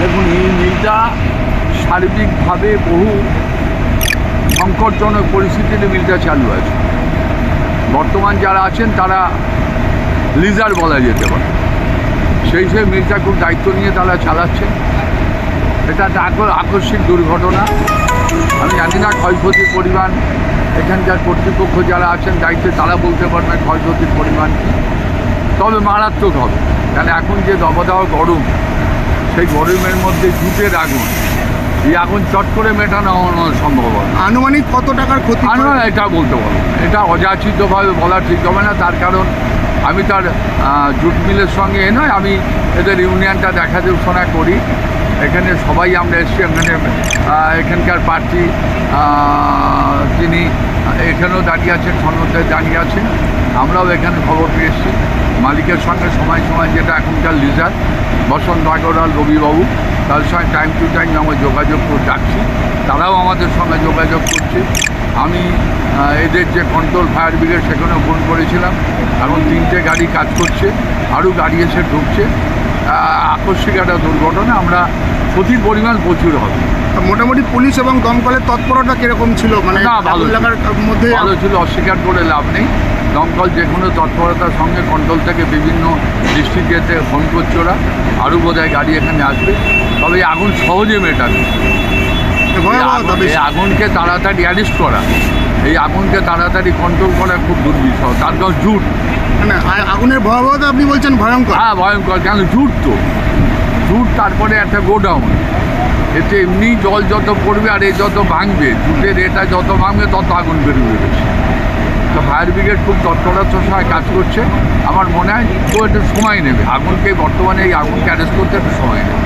দেখুন, এই মিলটা সার্বিকভাবে বহু সংকটজনক পরিস্থিতিতে মিলটা চালু আছে। বর্তমান যারা আছেন তারা লিজার বলা যেতে পারে, সেই মিলটা খুব দায়িত্ব নিয়ে তারা চালাচ্ছেন। এটা একটা আকস্মিক দুর্ঘটনা। আমি জানি না ক্ষয়ক্ষতির পরিমাণ, এখানকার কর্তৃপক্ষ যারা আছেন দায়িত্বে তারা বলতে পারবেন ক্ষয়ক্ষতির পরিমাণ কী। তবে মারাত্মক হবে, কারণ এখন যে দবদাহ গরম, সেই গরমের মধ্যে জুটের আগুন, এই আগুন চট করে মেটানো সম্ভব হবে। আনুমানিক কত টাকার ক্ষতি? এটা বলতে পারবো, এটা অযাচিতভাবে বলা ঠিক হবে না। তার কারণ আমি তার জুট মিলের সঙ্গে নয়, আমি এদের ইউনিয়নটা দেখাশোনা করি। এখানে সবাই আমরা এসছি, এখানকার প্রার্থী তিনি এখানেও দাঁড়িয়ে আছেন, সন্ন্যতায় দাঁড়িয়ে আছেন। আমরাও এখানে খবর পেয়েছি মালিকের সঙ্গে সময় সময়, যেটা এখনকার লিজার বসন্ত আগরওয়াল রবিবাবু, তাদের সঙ্গে টাইম টু টাইম আমরা যোগাযোগ করে ডাকছি, তারাও আমাদের সঙ্গে যোগাযোগ করছে। আমি এদের যে কন্ট্রোল ফায়ার ব্রিগেড সেখানেও ফোন করেছিলাম। এখন 3টে গাড়ি কাজ করছে, আরও গাড়ি এসে ঢুকছে। আকস্মিক একটা দুর্ঘটনা, আমরা ক্ষতির পরিমাণ প্রচুর হবে। মোটামুটি পুলিশ এবং দমকলের তৎপরতা কিরকম ছিল? মানে ভালো এলাকার মধ্যে ভালো ছিল, অস্বীকার করে লাভ নেই। দমকল যে কোনো তৎপরতার সঙ্গে কন্ট্রোল থেকে বিভিন্ন ডিস্ট্রিক্টেতে ফোন করছে ওরা, আরও বোধহয় গাড়ি এখানে আসবে। তবে এই আগুন সহজে মেটাবে, এই আগুনকে তাড়াতাড়ি অ্যারেস্ট করা, এই আগুনকে তাড়াতাড়ি কন্ট্রোল করা খুব দুর্বিষহ। তার কারণ জুট, মানে আগুনের ভয়াবহতা আপনি বলছেন ভয়ঙ্কর? হ্যাঁ ভয়ঙ্কর, কেন জুট তো জুট, তারপরে একটা গোডাউন, এতে এমনি জল যত পড়বে আর এ যত ভাঙবে, জুটের এটা যত ভাঙবে তত আগুন বেরোবে বেশি। তো ফায়ার ব্রিগেড খুব তৎপরতার সঙ্গে কাজ করছে। আমার মনে হয় তো একটু সময় নেবে, আগুনকে বর্তমানে এই আগুনকে অ্যারেস্ট করতে একটু সময় নেবে।